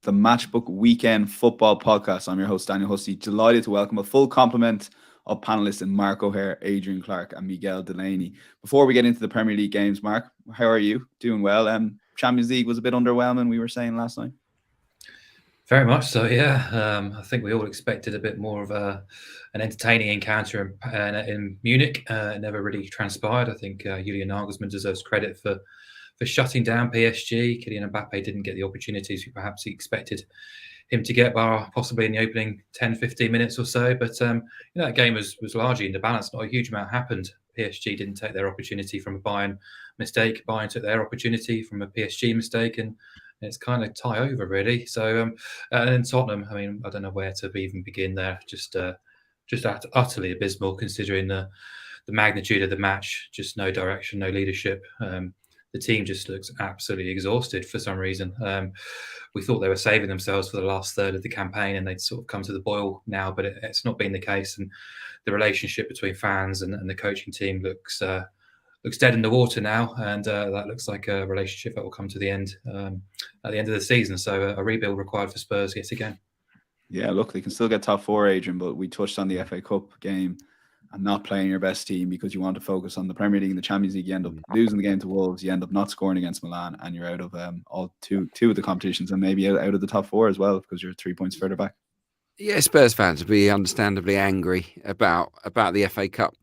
the Matchbook Weekend Football Podcast. I'm your host, Daniel Hussey. Delighted to welcome a full complement of panelists in Mark O'Hare, Adrian Clarke, and Miguel Delaney. Before we get into the Premier League games, Mark, how are you? Doing well. Champions League was a bit underwhelming, we were saying last night. Very much so, yeah. I think we all expected a bit more of an entertaining encounter in Munich. It never really transpired. I think Julian Nagelsmann deserves credit for shutting down PSG. Kylian Mbappe didn't get the opportunities perhaps he expected him to get, possibly in the opening 10, 15 minutes or so. But that game was largely in the balance. Not a huge amount happened. PSG didn't take their opportunity from a Bayern mistake. Bayern took their opportunity from a PSG mistake, and it's kind of tie over, really. So, and then Tottenham, I mean, I don't know where to even begin there. Just utterly abysmal considering the magnitude of the match. Just no direction, no leadership. The team just looks absolutely exhausted for some reason. We thought they were saving themselves for the last third of the campaign and they'd sort of come to the boil now, but it's not been the case. And the relationship between fans and the coaching team looks dead in the water now. And that looks like a relationship that will come to the end at the end of the season. So a rebuild required for Spurs yet again. Yeah, look, they can still get top four, Adrian, but we touched on the FA Cup game and not playing your best team because you want to focus on the Premier League and the Champions League. You end up losing the game to Wolves, you end up not scoring against Milan, and you're out of all two of the competitions and maybe out of the top four as well because you're 3 points further back. Yeah, Spurs fans would be understandably angry about the FA Cup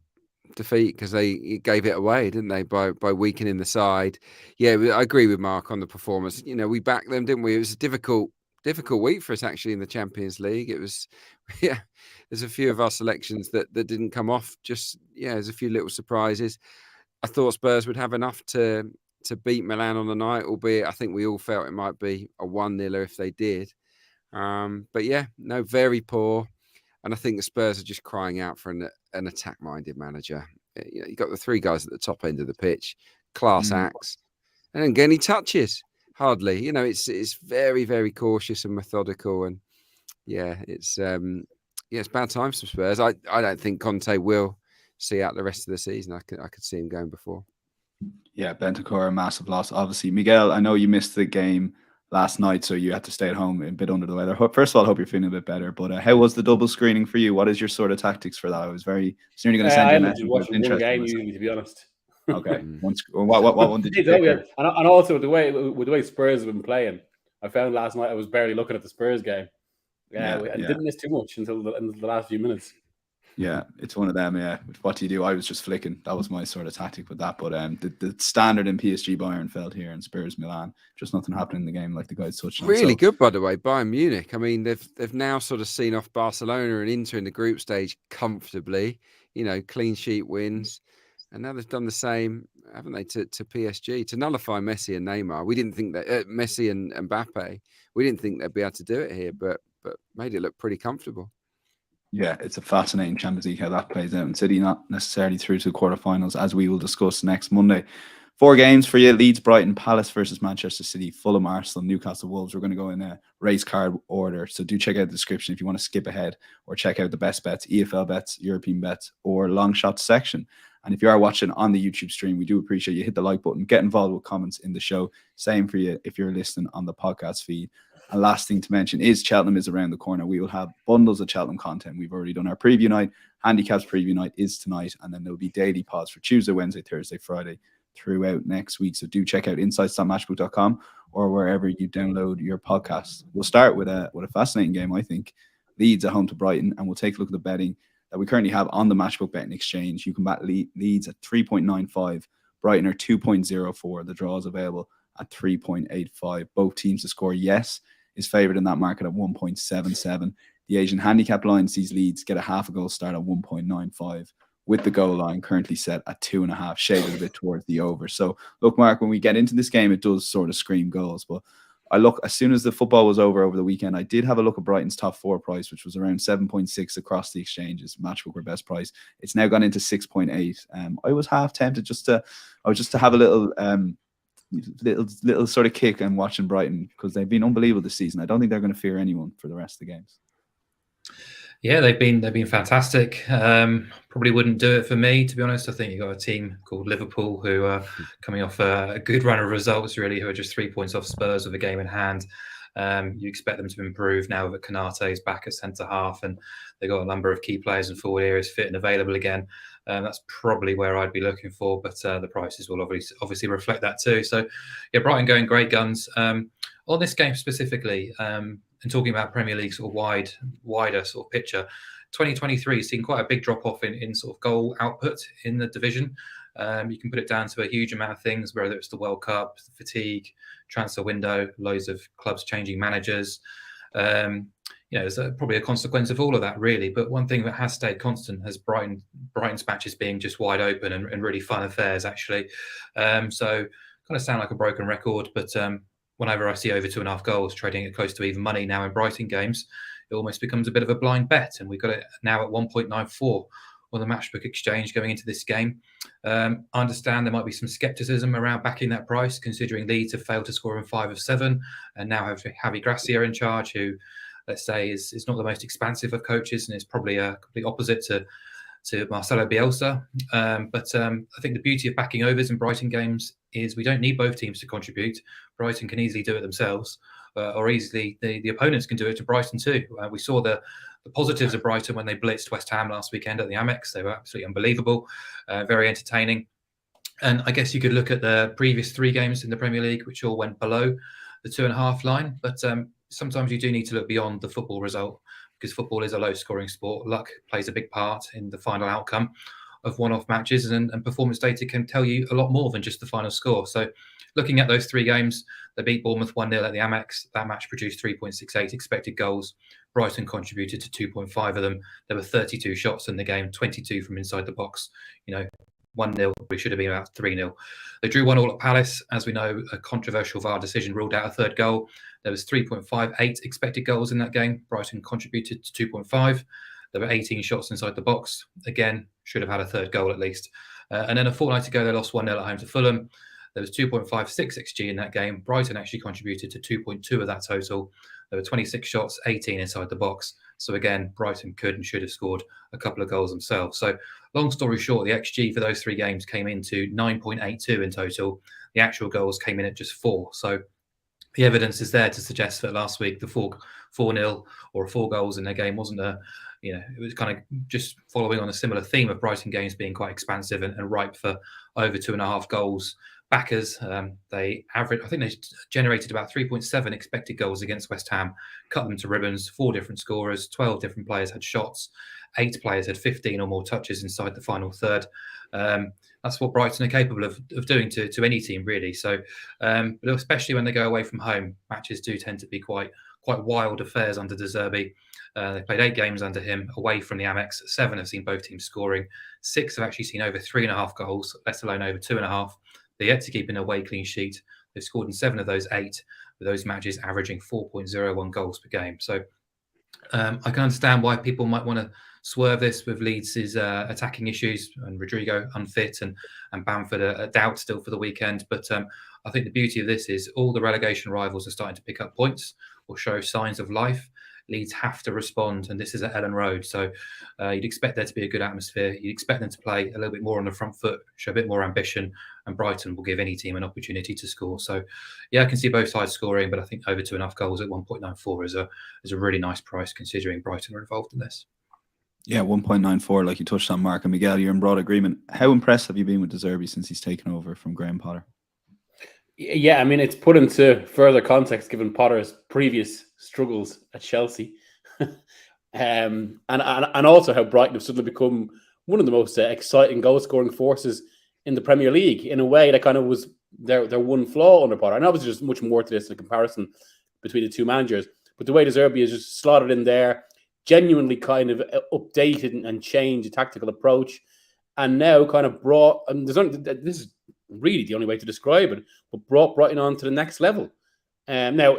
defeat because they gave it away, didn't they, by weakening the side. Yeah, I agree with Mark on the performance. You know, we backed them, didn't we? It was a difficult week for us actually in the Champions League. It was, yeah, there's a few of our selections that didn't come off. Just, yeah, there's a few little surprises. I thought Spurs would have enough to beat Milan on the night, albeit I think we all felt it might be a 1-0 if they did. But yeah, no, very poor. And I think the Spurs are just crying out for an attack-minded manager. You know, you got the three guys at the top end of the pitch, class acts, and then again he touches. Hardly, you know, it's very, very cautious and methodical, and yeah, it's bad times for Spurs. I don't think Conte will see out the rest of the season. I could see him going before. Yeah, Bentancur, a massive loss. Obviously, Miguel, I know you missed the game last night, so you had to stay at home a bit under the weather. First of all, I hope you're feeling a bit better. But how was the double screening for you? What is your sort of tactics for that? I was nearly going to send you a message. I watched one game usually, to be honest. Okay. What one did you pick? And also with the way Spurs have been playing, I found last night I was barely looking at the Spurs game. I didn't miss too much until the last few minutes. Yeah, it's one of them. Yeah, what do you do? I was just flicking. That was my sort of tactic with that. But the standard in PSG Bayern felt here and Spurs Milan, just nothing happened in the game like the guys touched on. Really good, by the way, Bayern Munich. I mean, they've now sort of seen off Barcelona and Inter in the group stage comfortably. You know, clean sheet wins. And now they've done the same, haven't they, to PSG, to nullify Messi and Neymar. We didn't think that Messi and Mbappe, we didn't think they'd be able to do it here, but made it look pretty comfortable. Yeah, it's a fascinating Champions League how that plays out. And City not necessarily through to the quarterfinals, as we will discuss next Monday. 4 games for you: Leeds, Brighton, Palace versus Manchester City, Fulham, Arsenal, Newcastle, Wolves. We're going to go in a race card order, so do check out the description if you want to skip ahead or check out the best bets, EFL bets, European bets, or long shot section. And if you are watching on the YouTube stream, we do appreciate you hit the like button, get involved with comments in the show. Same for you if you're listening on the podcast feed. And last thing to mention is Cheltenham is around the corner. We will have bundles of Cheltenham content. We've already done our preview night. Handicaps preview night is tonight. And then there'll be daily pods for Tuesday, Wednesday, Thursday, Friday throughout next week. So do check out insights.matchbook.com or wherever you download your podcasts. We'll start with a fascinating game, I think. Leeds at home to Brighton. And we'll take a look at the betting that we currently have on the Matchbook betting exchange. You can bet Leeds at 3.95. Brighton are 2.04. The draw is available at 3.85. Both teams to score yes is favoured in that market at 1.77. The Asian handicap line sees Leeds get a half a goal start at 1.95, with the goal line currently set at 2.5, shaded a bit towards the over. So look, Mark, when we get into this game, it does sort of scream goals. But I look, as soon as the football was over the weekend, I did have a look at Brighton's top 4 price, which was around 7.6 across the exchanges. Matchbook were best price. It's now gone into 6.8. I was half tempted just to have a little sort of kick and watching Brighton, because they've been unbelievable this season. I don't think they're going to fear anyone for the rest of the games. Yeah, they've been fantastic. Probably wouldn't do it for me, to be honest. I think you've got a team called Liverpool who are coming off a good run of results, really, who are just 3 points off Spurs with a game in hand. You expect them to improve now that Canate is back at centre half, and they've got a number of key players in forward areas fit and available again. That's probably where I'd be looking for, but the prices will obviously reflect that too. So, yeah, Brighton going great guns. On this game specifically, and talking about Premier League sort of wider sort of picture, 2023 has seen quite a big drop off in sort of goal output in the division. You can put it down to a huge amount of things, whether it's the World Cup, the fatigue, transfer window, loads of clubs changing managers. There's probably a consequence of all of that, really. But one thing that has stayed constant has Brighton's matches being just wide open and really fun affairs, actually. So kind of sound like a broken record, but whenever I see over 2.5 goals trading at close to even money now in Brighton games, it almost becomes a bit of a blind bet. And we've got it now at 1.94 on the Matchbook exchange going into this game. I understand there might be some scepticism around backing that price, considering Leeds have failed to score in 5 of 7 and now have Javi Gracia in charge, who, let's say, is not the most expansive of coaches and is probably a complete opposite to Marcelo Bielsa. But I think the beauty of backing overs in Brighton games is we don't need both teams to contribute. Brighton can easily do it themselves, or easily the opponents can do it to Brighton too. We saw the positives of Brighton when they blitzed West Ham last weekend at the Amex. They were absolutely unbelievable, very entertaining. And I guess you could look at the previous 3 games in the Premier League, which all went below the 2.5 line. But sometimes you do need to look beyond the football result, because football is a low-scoring sport. Luck plays a big part in the final outcome of one-off matches, and performance data can tell you a lot more than just the final score. So looking at those 3 games, they beat Bournemouth 1-0 at the Amex. That match produced 3.68 expected goals. Brighton contributed to 2.5 of them. There were 32 shots in the game, 22 from inside the box. 1-0, we should have been about 3-0. They drew 1-1 at Palace. As we know, a controversial VAR decision ruled out a third goal. There was 3.58 expected goals in that game. Brighton contributed to 2.5. There were 18 shots inside the box. Again, should have had a third goal at least. And then a fortnight ago, they lost 1-0 at home to Fulham. There was 2.56 XG in that game. Brighton actually contributed to 2.2 of that total. There were 26 shots, 18 inside the box. So again, Brighton could and should have scored a couple of goals themselves. So long story short, the XG for those 3 games came into 9.82 in total. The actual goals came in at just 4. So the evidence is there to suggest that last week the 4-0 or 4 goals in their game wasn't it was kind of just following on a similar theme of Brighton games being quite expansive and ripe for over 2.5 goals. Backers, they generated about 3.7 expected goals against West Ham, cut them to ribbons, 4 different scorers, 12 different players had shots, 8 players had 15 or more touches inside the final third. That's what Brighton are capable of doing to any team, really. So, but especially when they go away from home, matches do tend to be quite wild affairs under De Zerbi. They played 8 games under him away from the Amex. 7 have seen both teams scoring. 6 have actually seen over 3.5 goals, let alone over 2.5. They're yet to keep an away clean sheet. They've scored in 7 of those 8, with those matches averaging 4.01 goals per game. So I can understand why people might want to swerve this with Leeds' attacking issues and Rodrigo unfit and Bamford a doubt still for the weekend. But I think the beauty of this is all the relegation rivals are starting to pick up points or show signs of life. Leeds have to respond, and this is at Ellen Road, so you'd expect there to be a good atmosphere. You'd expect them to play a little bit more on the front foot, show a bit more ambition, and Brighton will give any team an opportunity to score. So, yeah, I can see both sides scoring, but I think over 2.5 goals at 1.94 is a really nice price considering Brighton are involved in this. Yeah, 1.94, like you touched on, Mark. And Miguel, you're in broad agreement. How impressed have you been with De Zerbi since he's taken over from Graham Potter? Yeah, I mean, it's put into further context given Potter's previous struggles at Chelsea, and also how Brighton have suddenly become one of the most exciting goal-scoring forces in the Premier League in a way that kind of was their one flaw under Potter. And obviously, there's much more to this in comparison between the 2 managers, but the way De Zerbi is just slotted in there, genuinely kind of updated and changed the tactical approach, and now kind of brought. And this is really the only way to describe it, but brought Brighton on to the next level. Now,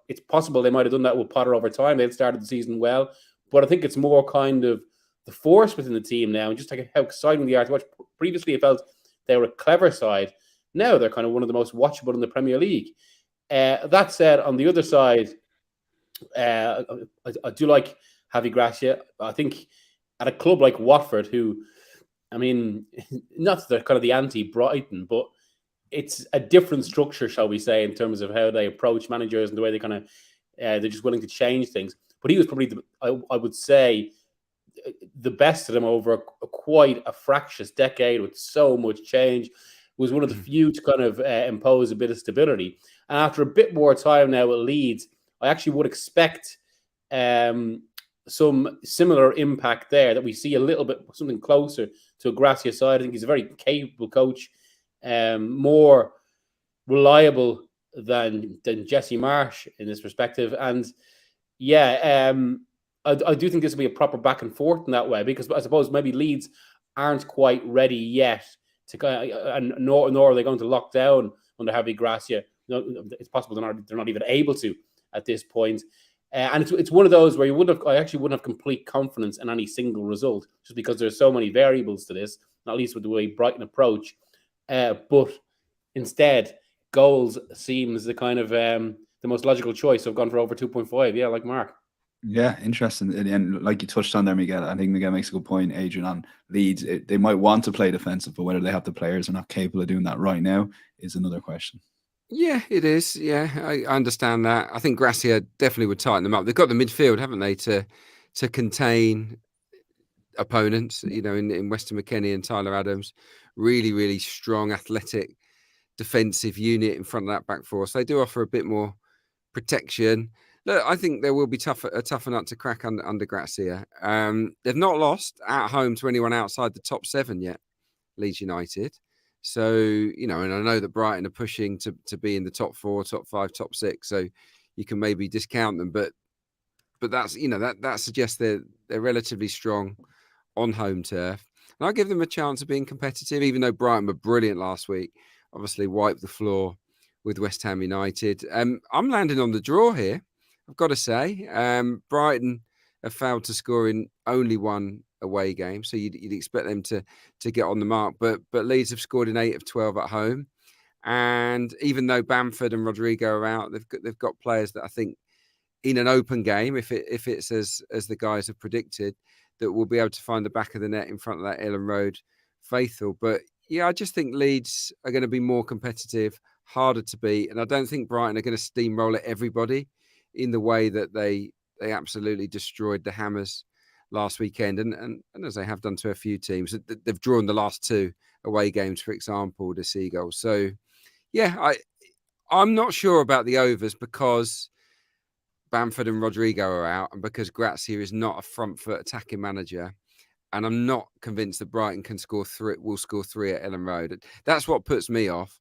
it's possible they might have done that with Potter over time. They'd started the season well, but I think it's more kind of the force within the team now, and just like how exciting they are to watch. Previously, it felt they were a clever side. Now they're kind of one of the most watchable in the Premier League. That said, on the other side, I do like Javi Gracia. I think at a club like Watford, who, I mean, not the kind of the anti-Brighton, but it's a different structure, shall we say, in terms of how they approach managers and the way they kind of They're just willing to change things. But he was probably, I would say, the best of them over quite a fractious decade with so much change. Was one of the few to kind of impose a bit of stability. And after a bit more time now at Leeds, I actually would expect some similar impact there, that we see a little bit something closer to a Gracia side. I think he's a very capable coach, more reliable than Jesse Marsh in this perspective. And yeah, I do think this will be a proper back and forth in that way, because I suppose maybe Leeds aren't quite ready yet to, and nor are they going to lock down under Javi Gracia. It's possible they're not even able to at this point. And it's one of those where I actually wouldn't have complete confidence in any single result, just because there's so many variables to this, not least with the way Brighton approach. But instead, goals seems the kind of the most logical choice. So I've gone for over 2.5. Yeah, like Mark. Yeah, interesting. And like you touched on there, Miguel, I think Miguel makes a good point, Adrian, on Leeds. They might want to play defensive, but whether they have the players are not capable of doing that right now is another question. Yeah, it is. Yeah, I understand that. I think Gracia definitely would tighten them up. They've got the midfield, haven't they, to contain opponents, in Weston McKennie and Tyler Adams. Really, really strong, athletic, defensive unit in front of that back four. So they do offer a bit more protection. Look, I think there will be a tougher nut to crack under Gracia. They've not lost at home to anyone outside the top 7 yet, Leeds United. So, and I know that Brighton are pushing to be in the top 4, top 5, top 6. So you can maybe discount them, but that's, that suggests they're relatively strong on home turf. And I give them a chance of being competitive, even though Brighton were brilliant last week. Obviously wiped the floor with West Ham United. I'm landing on the draw here, I've got to say. Brighton have failed to score in only one away game, so you'd expect them to get on the mark. But Leeds have scored in 8 of 12 at home, and even though Bamford and Rodrigo are out, they've got players that I think in an open game, if it's as the guys have predicted, that will be able to find the back of the net in front of that Ellen Road faithful. But yeah, I just think Leeds are going to be more competitive, harder to beat, and I don't think Brighton are going to steamroll at everybody in the way that they absolutely destroyed the Hammers last weekend, and as they have done to a few teams. They've drawn the last 2 away games, for example, the Seagulls. So yeah, I'm not sure about the overs, because Bamford and Rodrigo are out, and because Gracia is not a front foot attacking manager, and I'm not convinced that Brighton will score 3 at Ellen Road. That's what puts me off.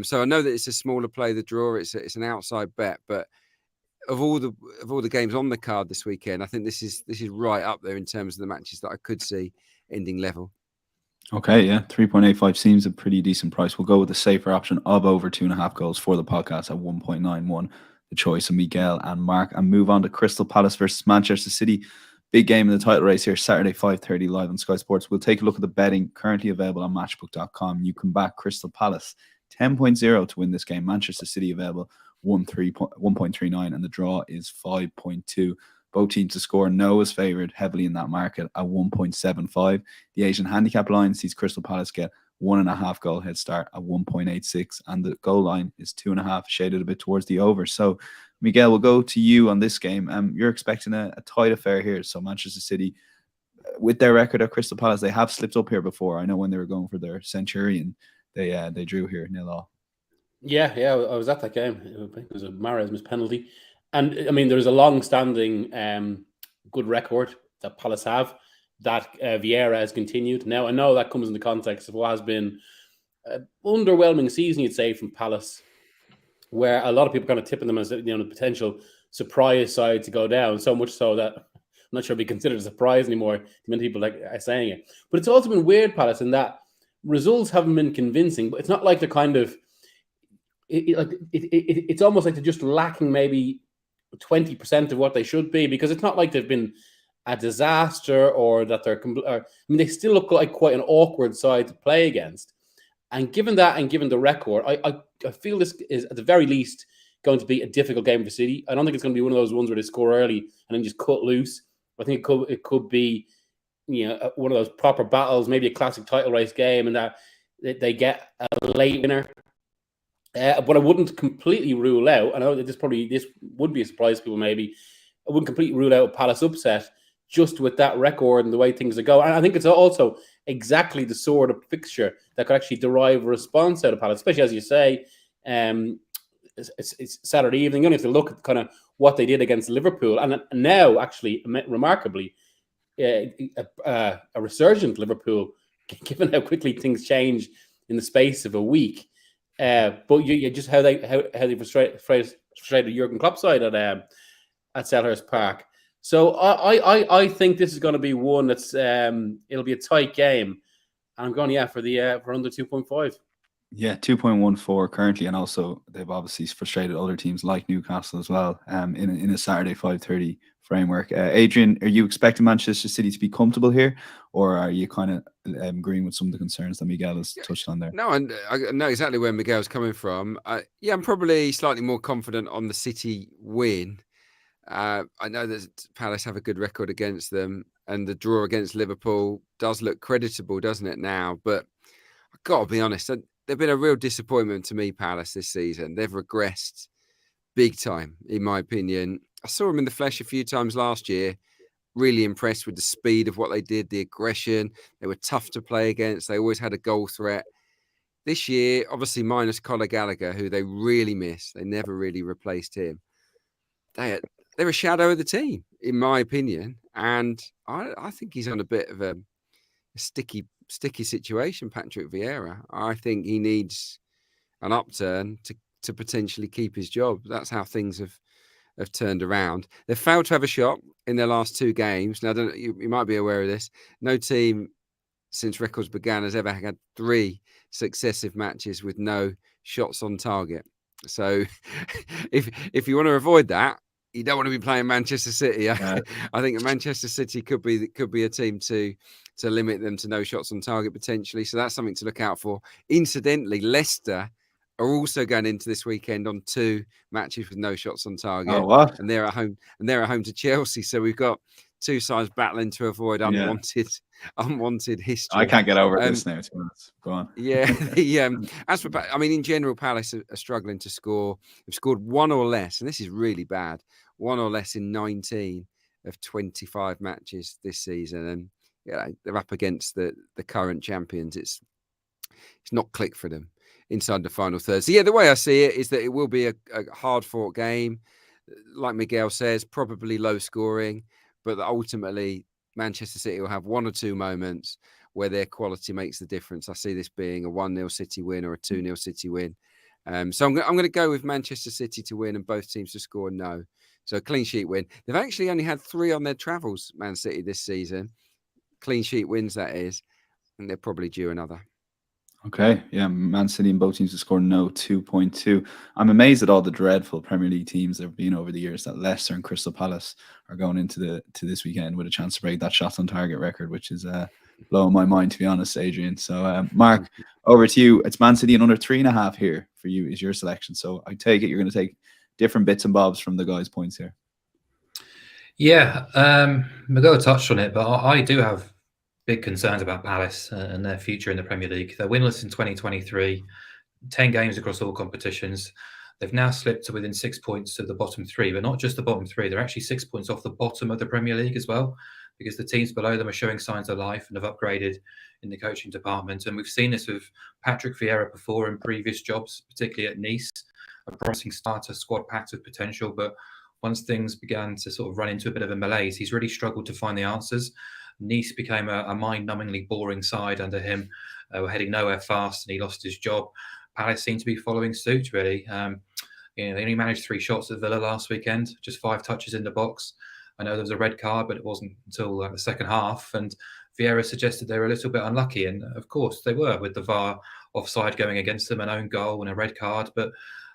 So I know that it's a smaller play, the draw. It's an outside bet, but of all the games on the card this weekend, I think this is right up there in terms of the matches that I could see ending level. Okay, yeah, 3.85 seems a pretty decent price. We'll go with the safer option of over 2.5 goals for the podcast at 1.91. The choice of Miguel and Mark, and move on to Crystal Palace versus Manchester City. Big game in the title race here, Saturday 5:30 live on Sky Sports. We'll take a look at the betting currently available on Matchbook.com. You can back Crystal Palace 10.0 to win this game. Manchester City available 1.39, and the draw is 5.2. Both teams to score. No is favoured heavily in that market at 1.75. The Asian handicap line sees Crystal Palace get 1.5 goal head start at 1.86, and the goal line is 2.5, shaded a bit towards the over. So, Miguel, we'll go to you on this game. You're expecting a tight affair here. So Manchester City, with their record at Crystal Palace, they have slipped up here before. I know when they were going for their Centurion, they drew here 0-0. Yeah, I was at that game. It was a Mahrez missed penalty. And I mean, there's a long-standing good record that Palace have that Vieira has continued. Now, I know that comes in the context of what has been an underwhelming season, you'd say, from Palace, where a lot of people kind of tipping them as the potential surprise side to go down, so much so that I'm not sure it'd be considered a surprise anymore. Many people are saying it. But it's also been weird, Palace, in that results haven't been convincing, but it's not like they're kind of it's almost like they're just lacking maybe 20% of what they should be, because it's not like they've been a disaster or that they still look like quite an awkward side to play against. And given that, and given the record, I feel this is at the very least going to be a difficult game for City. I don't think it's going to be one of those ones where they score early and then just cut loose. I think it could be one of those proper battles, maybe a classic title race game, and that they get a late winner. But I wouldn't completely rule out. I know that this would be a surprise to people. Maybe I wouldn't completely rule out a Palace upset just with that record and the way things are going. And I think it's also exactly the sort of fixture that could actually derive a response out of Palace, especially as you say. It's Saturday evening. You only have to look at kind of what they did against Liverpool, and now actually remarkably a resurgent Liverpool, given how quickly things change in the space of a week. But you just how they frustrated Jurgen Klopp's side at Selhurst Park. So I think this is going to be one that's it'll be a tight game. And I'm going for under 2.5. Yeah, 2.14 currently, and also they've obviously frustrated other teams like Newcastle as well. In a Saturday 5:30 framework. Adrian, are you expecting Manchester City to be comfortable here, or are you kind of agreeing with some of the concerns that Miguel has touched on there? No, and I know exactly where Miguel's coming from. I'm probably slightly more confident on the City win. I know that Palace have a good record against them, and the draw against Liverpool does look creditable, doesn't it now? But I've got to be honest, they've been a real disappointment to me, Palace, this season. They've regressed big time, in my opinion. I saw them in the flesh a few times last year. Really impressed with the speed of what they did, the aggression. They were tough to play against. They always had a goal threat. This year, obviously minus Conor Gallagher, who they really miss. They never really replaced him. They're a shadow of the team, in my opinion. And I think he's on a bit of a sticky situation, Patrick Vieira. I think he needs an upturn to potentially keep his job. That's how things have turned around. They've failed to have a shot in their last two games. Now, you might be aware of this. No team since records began has ever had 3 successive matches with no shots on target. So if you want to avoid that, you don't want to be playing Manchester City. I think Manchester City could be a team to limit them to no shots on target potentially. So that's something to look out for. Incidentally, Leicester are also going into this weekend on 2 matches with no shots on target. Oh, what? And they're at home to Chelsea. So we've got 2 sides battling to avoid unwanted history. I can't get over this now. 2 minutes. Go on. Yeah. In general, Palace are struggling to score. They've scored 1 or less, and this is really bad. 1 or less in 19 of 25 matches this season, and they're up against the current champions. It's not clicked for them inside the final third. So the way I see it is that it will be a hard-fought game. Like Miguel says, probably low scoring, but ultimately Manchester City will have 1 or 2 moments where their quality makes the difference. I see this being a 1-0 City win or a 2-0 City win. So I'm going to go with Manchester City to win and both teams to score no. So clean sheet win. They've actually only had 3 on their travels, Man City, this season. Clean sheet wins, that is. And they're probably due another. Okay, yeah, Man City and both teams to score no, 2.2. I'm amazed at all the dreadful Premier League teams there have been over the years that Leicester and Crystal Palace are going into this weekend with a chance to break that shots on target record, which is blowing my mind, to be honest, Adrian. So, Mark, over to you. It's Man City and under 3.5 here for you is your selection. So I take it you're going to take different bits and bobs from the guys' points here. Yeah, Miguel touched on it, but I do have big concerns about Palace and their future in the Premier League. They're winless in 2023, 10 games across all competitions. They've now slipped to within 6 points of the bottom 3, but not just the bottom 3. They're actually 6 points off the bottom of the Premier League as well, because the teams below them are showing signs of life and have upgraded in the coaching department. And we've seen this with Patrick Vieira before in previous jobs, particularly at Nice, a promising starter, squad packed with potential. But once things began to sort of run into a bit of a malaise, he's really struggled to find the answers. Nice became a mind-numbingly boring side under him. Were heading nowhere fast, and he lost his job. Palace seemed to be following suit, really. They only managed 3 shots at Villa last weekend, just 5 touches in the box. I know there was a red card, but it wasn't until the second half. And Vieira suggested they were a little bit unlucky, and of course they were, with the VAR offside going against them, an own goal and a red card. But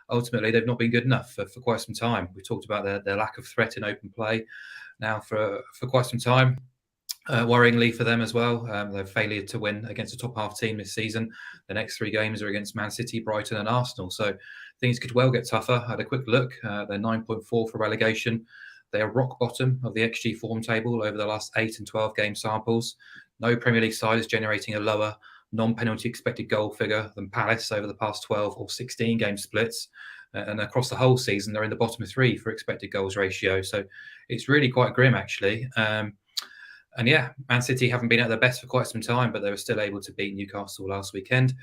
ultimately, they've not been good enough for quite some time. We talked about their lack of threat in open play now for quite some time. Worryingly for them as well, their failure to win against a top half team this season. The next 3 games are against Man City, Brighton and Arsenal. So things could well get tougher. I had a quick look. They're 9.4 for relegation. They are rock bottom of the XG form table over the last 8 and 12 game samples. No Premier League side is generating a lower non-penalty expected goal figure than Palace over the past 12 or 16 game splits. And across the whole season, they're in the bottom 3 for expected goals ratio. So it's really quite grim, actually. And yeah, Man City haven't been at their best for quite some time, but they were still able to beat Newcastle last weekend.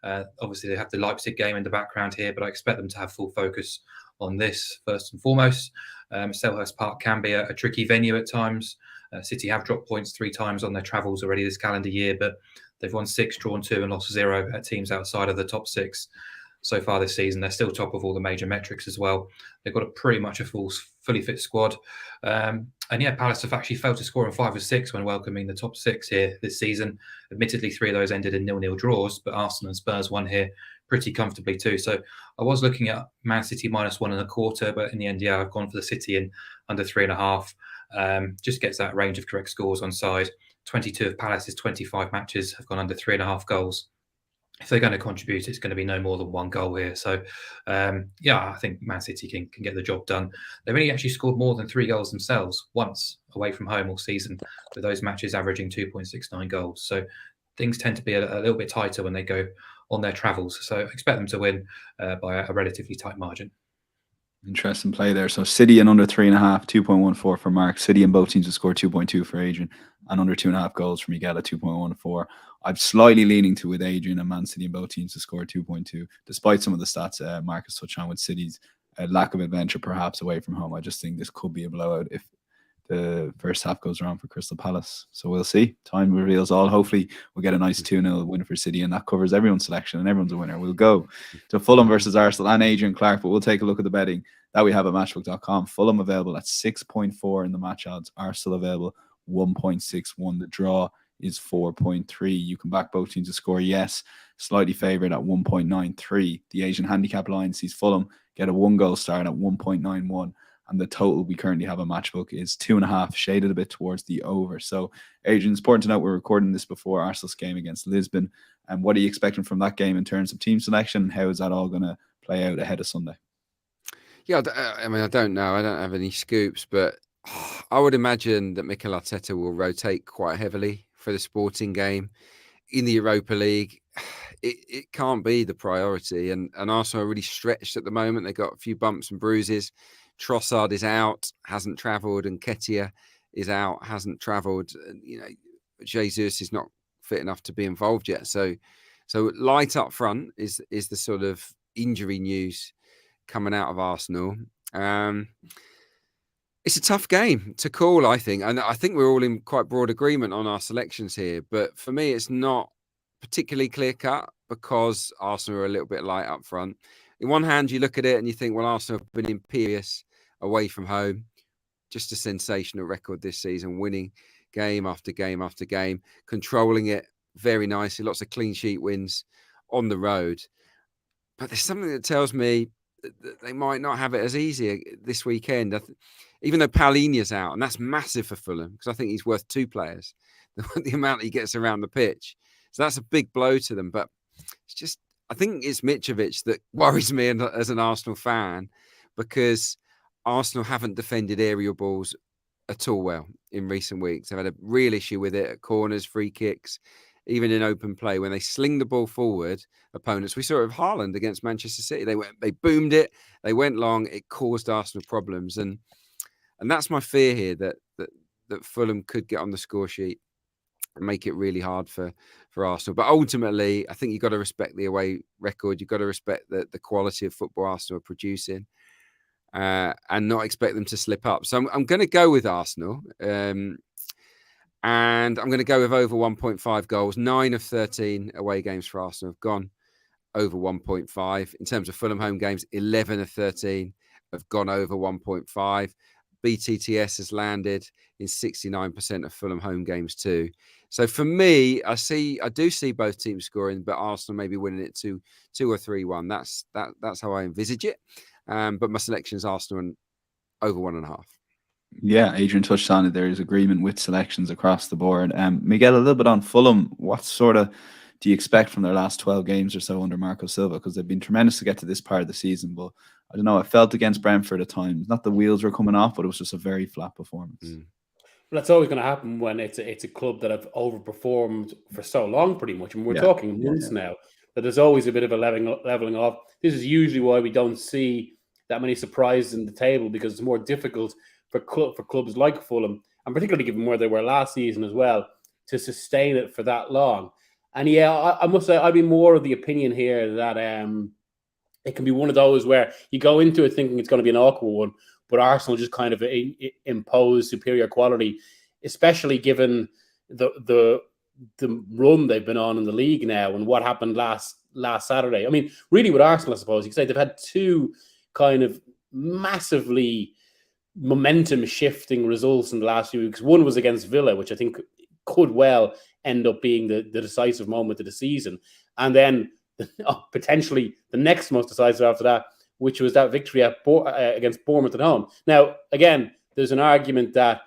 Obviously, they have the Leipzig game in the background here, but I expect them to have full focus on this first and foremost. Selhurst Park can be a tricky venue at times. City have dropped points 3 times on their travels already this calendar year, but they've won 6, drawn 2, and lost 0 at teams outside of the top 6 so far this season. They're still top of all the major metrics as well. They've got pretty much a fully fit squad. And yeah, Palace have actually failed to score in 5 of 6 when welcoming the top 6 here this season. Admittedly, 3 of those ended in 0-0 draws, but Arsenal and Spurs won here pretty comfortably too. So I was looking at Man City -1.25, but in the end, yeah, I've gone for the City in under 3.5. Just gets that range of correct scores on side. 22 of Palace's 25 matches have gone under 3.5 goals. If they're going to contribute, it's going to be no more than 1 goal here. So, yeah, I think Man City can get the job done. They've only actually scored more than 3 goals themselves once away from home all season, with those matches averaging 2.69 goals. So things tend to be a little bit tighter when they go on their travels. So expect them to win by a relatively tight margin. Interesting play there. So City and under 3.5, 2.14 for Mark. City and both teams have scored 2.2 for Adrian, and under 2.5 goals for Miguel at 2.14. I'm slightly leaning to with Adrian and Man City and both teams to score 2.2, despite some of the stats Marcus touched on with City's lack of adventure perhaps away from home. I just think this could be a blowout if the first half goes around for Crystal Palace. So we'll see. Time reveals all. Hopefully we'll get a nice 2-0 win for City, and that covers everyone's selection and everyone's a winner. We'll go to Fulham versus Arsenal and Adrian Clarke, but we'll take a look at the betting that we have at matchbook.com. Fulham available at 6.4 in the match odds. Arsenal available 1.61. The draw is 4.3. You can back both teams to score, yes. Slightly favoured at 1.93. The Asian handicap line sees Fulham get a 1-goal start at 1.91. And the total we currently have a Matchbook is 2.5, shaded a bit towards the over. So, Adrian, it's important to note we're recording this before Arsenal's game against Lisbon. And what are you expecting from that game in terms of team selection? And how is that all going to play out ahead of Sunday? Yeah, I mean, I don't know. I don't have any scoops, but I would imagine that Mikel Arteta will rotate quite heavily for the Sporting game. In the Europa League, it can't be the priority. And Arsenal are really stretched at the moment. They got a few bumps and bruises. Trossard is out, hasn't travelled, and Ketia is out, hasn't travelled. You know, Jesus is not fit enough to be involved yet. So light up front is the sort of injury news coming out of Arsenal. It's a tough game to call, I think. And I think we're all in quite broad agreement on our selections here. But for me, it's not particularly clear-cut because Arsenal are a little bit light up front. In one hand, you look at it and you think, well, Arsenal have been imperious away from home. Just a sensational record this season, winning game after game after game, controlling it very nicely. Lots of clean sheet wins on the road. But there's something that tells me that they might not have it as easy this weekend. Even though Palhinha's out, and that's massive for Fulham, because I think he's worth 2 players, the amount he gets around the pitch. So that's a big blow to them. But it's just, I think it's Mitrovic that worries me as an Arsenal fan, because Arsenal haven't defended aerial balls at all well in recent weeks. They've had a real issue with it at corners, free kicks, even in open play. When they sling the ball forward, opponents, we saw it with Haaland against Manchester City. They boomed it, they went long, it caused Arsenal problems. And that's my fear here, that Fulham could get on the score sheet and make it really hard for Arsenal. But ultimately, I think you've got to respect the away record. You've got to respect the quality of football Arsenal are producing, and not expect them to slip up. So I'm going to go with Arsenal. And I'm going to go with over 1.5 goals. 9 of 13 away games for Arsenal have gone over 1.5. In terms of Fulham home games, 11 of 13 have gone over 1.5. BTTS has landed in 69% of Fulham home games too. So for me, I do see both teams scoring, but Arsenal maybe winning it 2 or 3-1. That's how I envisage it. But my selection is Arsenal and over 1.5. Yeah, Adrian touched on it. There is agreement with selections across the board. Miguel, a little bit on Fulham. What sort of do you expect from their last 12 games or so under Marco Silva? Because they've been tremendous to get to this part of the season. But I don't know, I felt against Brentford at times. Not the wheels were coming off, but it was just a very flat performance. That's always going to happen when it's a club that have overperformed for so long, pretty much. And we're Yeah. talking months now, that there's always a bit of a leveling off. This is usually why we don't see that many surprises in the table, because it's more difficult for clubs like Fulham, and particularly given where they were last season as well, to sustain it for that long. And yeah, I must say, I'd be more of the opinion here that it can be one of those where you go into it thinking it's going to be an awkward one, but Arsenal just kind of impose superior quality, especially given the run they've been on in the league now and what happened last Saturday. I mean, really with Arsenal, I suppose you could say they've had two kind of massively momentum shifting results in the last few weeks. One was against Villa, which I think could well end up being the decisive moment of the season. And then potentially the next most decisive after that, which was that victory against Bournemouth at home. Now, again, there's an argument that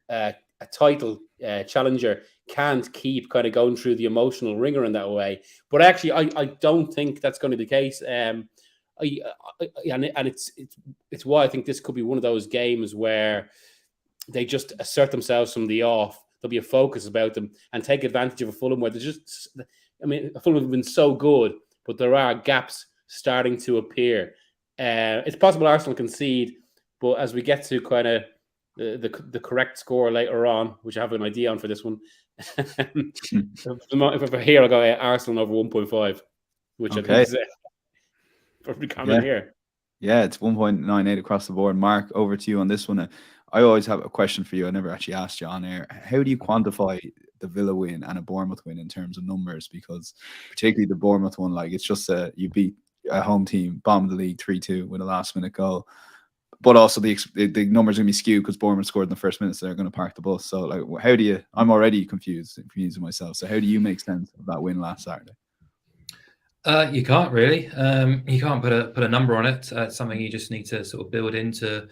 a title challenger can't keep kind of going through the emotional ringer in that way. But actually, I don't think that's going to be the case. And it's why I think this could be one of those games where they just assert themselves from the off. There'll be a focus about them and take advantage of a Fulham where Fulham have been so good, but there are gaps starting to appear. It's possible Arsenal concede, but as we get to kind of the correct score later on, which I have an idea on for this one, if I hear, I'll go Arsenal over 1.5, which I think is probably common here. Yeah, it's 1.98 across the board. Mark, over to you on this one. I always have a question for you. I never actually asked you on air. How do you quantify the Villa win and a Bournemouth win in terms of numbers? Because particularly the Bournemouth one, like, it's just you beat a home team, bottom of the league 3-2 with a last-minute goal. But also the numbers are going to be skewed because Bournemouth scored in the first minute, so they're going to park the bus. So, like, how do you? I'm already confusing myself. So, how do you make sense of that win last Saturday? You can't really. You can't put a number on it. It's something you just need to sort of build into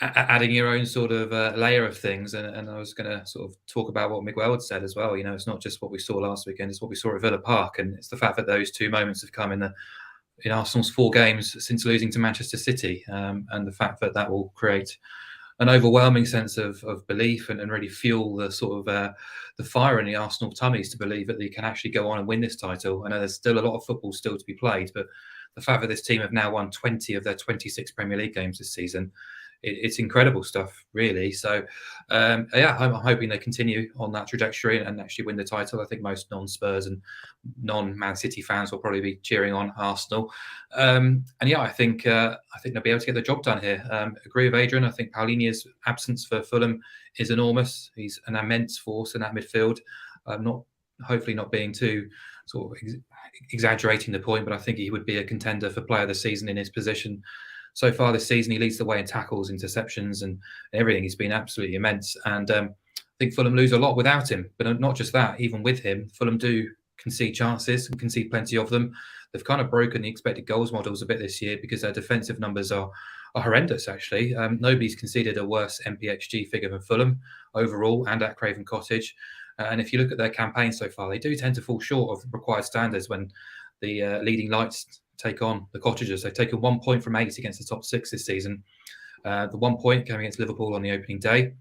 adding your own sort of layer of things. And I was going to sort of talk about what Miguel had said as well. You know, it's not just what we saw last weekend; it's what we saw at Villa Park, and it's the fact that those two moments have come in Arsenal's 4 games since losing to Manchester City, and the fact that will create an overwhelming sense of belief and really fuel the sort of the fire in the Arsenal tummies to believe that they can actually go on and win this title. I know there's still a lot of football still to be played, but the fact that this team have now won 20 of their 26 Premier League games this season, it's incredible stuff, really. So, yeah, I'm hoping they continue on that trajectory and actually win the title. I think most non-Spurs and non-Man City fans will probably be cheering on Arsenal. And yeah, I think they'll be able to get the job done here. Agree with Adrian. I think Paulinho's absence for Fulham is enormous. He's an immense force in that midfield. Hopefully not being too sort of exaggerating the point, but I think he would be a contender for player of the season in his position. So far this season, he leads the way in tackles, interceptions, and everything. He's been absolutely immense. And I think Fulham lose a lot without him. But not just that, even with him, Fulham do concede chances and concede plenty of them. They've kind of broken the expected goals models a bit this year because their defensive numbers are horrendous, actually. Nobody's conceded a worse MPXG figure than Fulham overall and at Craven Cottage. And if you look at their campaign so far, they do tend to fall short of required standards when the leading lights take on the Cottagers. They've taken 1 point from 8 against the top 6 this season. The 1 point came against Liverpool on the opening day.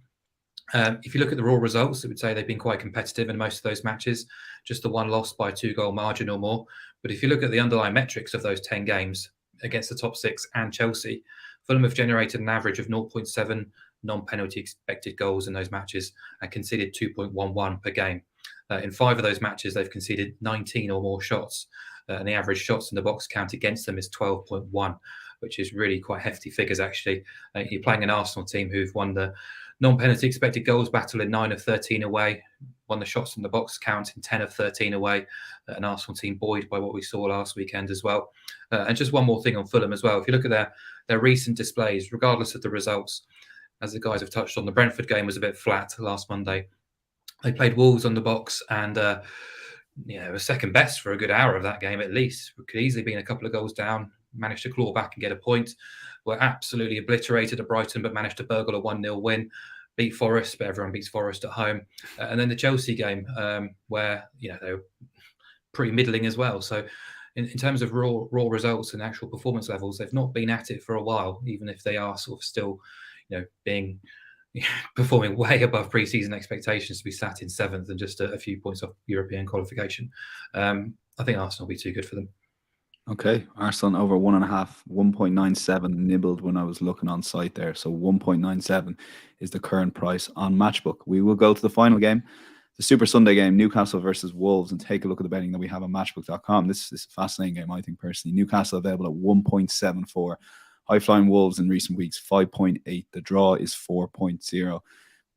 If you look at the raw results, it would say they've been quite competitive in most of those matches, just the one lost by a 2-goal margin or more. But if you look at the underlying metrics of those 10 games against the top 6 and Chelsea, Fulham have generated an average of 0.7 non-penalty expected goals in those matches and conceded 2.11 per game. In 5 of those matches, they've conceded 19 or more shots. And the average shots in the box count against them is 12.1, which is really quite hefty figures, actually. You're playing an Arsenal team who've won the non-penalty expected goals battle in 9 of 13 away, won the shots in the box count in 10 of 13 away, an Arsenal team buoyed by what we saw last weekend as well. And just one more thing on Fulham as well. If you look at their recent displays, regardless of the results, as the guys have touched on, the Brentford game was a bit flat last Monday. They played Wolves on the box and it was second best for a good hour of that game at least. It could easily been a couple of goals down, managed to claw back and get a point. Were absolutely obliterated at Brighton, but managed to burgle a 1-0 win. Beat Forest, but everyone beats Forest at home. And then the Chelsea game, where they were pretty middling as well. So in terms of raw results and actual performance levels, they've not been at it for a while, even if they are sort of still being performing way above pre-season expectations to be sat in 7th and just a few points off European qualification. I think Arsenal will be too good for them. Okay, Arsenal over 1.5, 1.97 nibbled when I was looking on site there. So 1.97 is the current price on Matchbook. We will go to the final game, the Super Sunday game, Newcastle versus Wolves, and take a look at the betting that we have on Matchbook.com. This is a fascinating game, I think, personally. Newcastle available at 1.74. High-flying Wolves in recent weeks, 5.8. The draw is 4.0.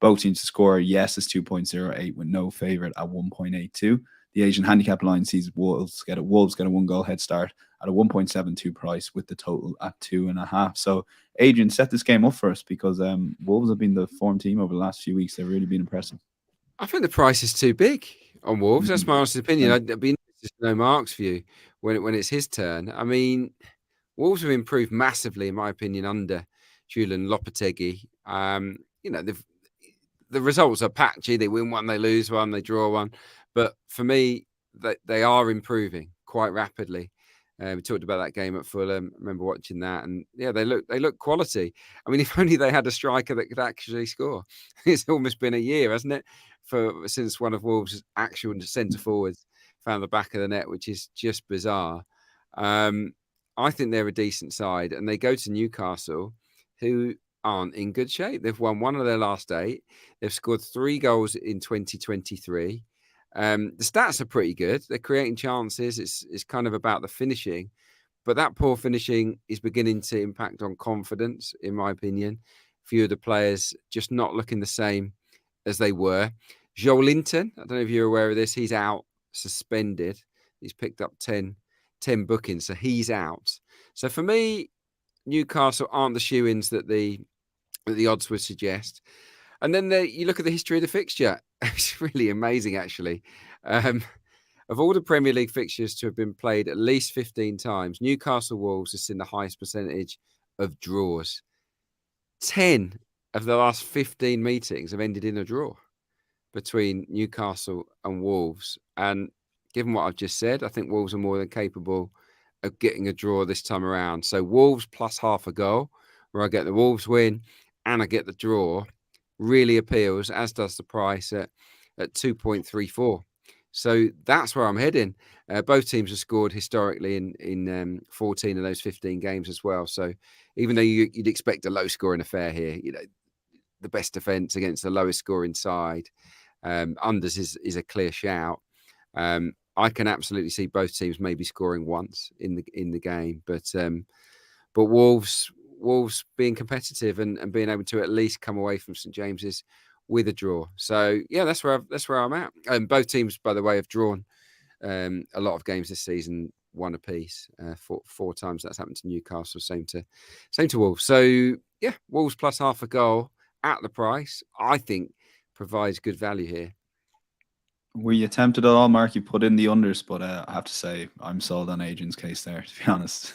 Both teams to score, yes, is 2.08 with no favourite at 1.82. The Asian handicap line sees Wolves get a 1-goal head start at a 1.72 price with the total at 2.5. So, Adrian, set this game up for us because Wolves have been the form team over the last few weeks. They've really been impressive. I think the price is too big on Wolves. That's my honest opinion. I'd be interested to know Mark's view when it's his turn. I mean, Wolves have improved massively, in my opinion, under Julian Lopetegui. The results are patchy. They win one, they lose one, they draw one. But for me, they are improving quite rapidly. We talked about that game at Fulham. I remember watching that, and yeah, they look quality. I mean, if only they had a striker that could actually score. It's almost been a year, hasn't it, since one of Wolves' actual centre forwards found the back of the net, which is just bizarre. I think they're a decent side, and they go to Newcastle, who aren't in good shape. They've won one of their last 8. They've scored 3 goals in 2023. The stats are pretty good. They're creating chances. It's kind of about the finishing, but that poor finishing is beginning to impact on confidence, in my opinion. A few of the players just not looking the same as they were. Joelinton, I don't know if you're aware of this, he's out, suspended. He's picked up 10 bookings, so he's out. So for me, Newcastle aren't the shoo-ins that the odds would suggest. And then you look at the history of the fixture. It's really amazing, actually. Of all the Premier League fixtures to have been played at least 15 times, Newcastle Wolves has seen the highest percentage of draws. 10 of the last 15 meetings have ended in a draw between Newcastle and Wolves. And given what I've just said, I think Wolves are more than capable of getting a draw this time around. So Wolves plus half a goal, where I get the Wolves win and I get the draw, really appeals, as does the price at 2.34. So that's where I'm heading. Both teams have scored historically in 14 of those 15 games as well. So even though you'd expect a low-scoring affair here, the best defence against the lowest scoring side, unders is a clear shout. I can absolutely see both teams maybe scoring once in the game, but Wolves being competitive and being able to at least come away from St James's with a draw. So yeah, that's where I'm at. Both teams, by the way, have drawn a lot of games this season, one apiece. 4 times that's happened to Newcastle. Same to Wolves. So yeah, Wolves plus half a goal at the price, I think, provides good value here. Were you tempted at all, Mark? You put in the unders, but I have to say I'm sold on Adrian's case there, to be honest.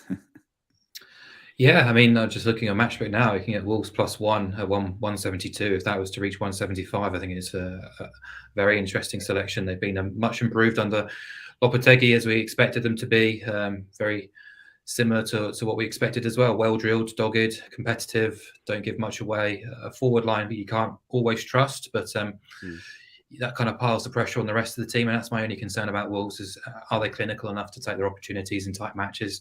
Yeah, I mean, just looking at Matchbook now, you can get Wolves +1 at 172. If that was to reach 175, I think it's a very interesting selection. They've been much improved under Lopetegui, as we expected them to be. Very similar to what we expected as well. Well drilled, dogged, competitive, don't give much away. A forward line that you can't always trust, but that kind of piles the pressure on the rest of the team. And that's my only concern about Wolves is, are they clinical enough to take their opportunities in tight matches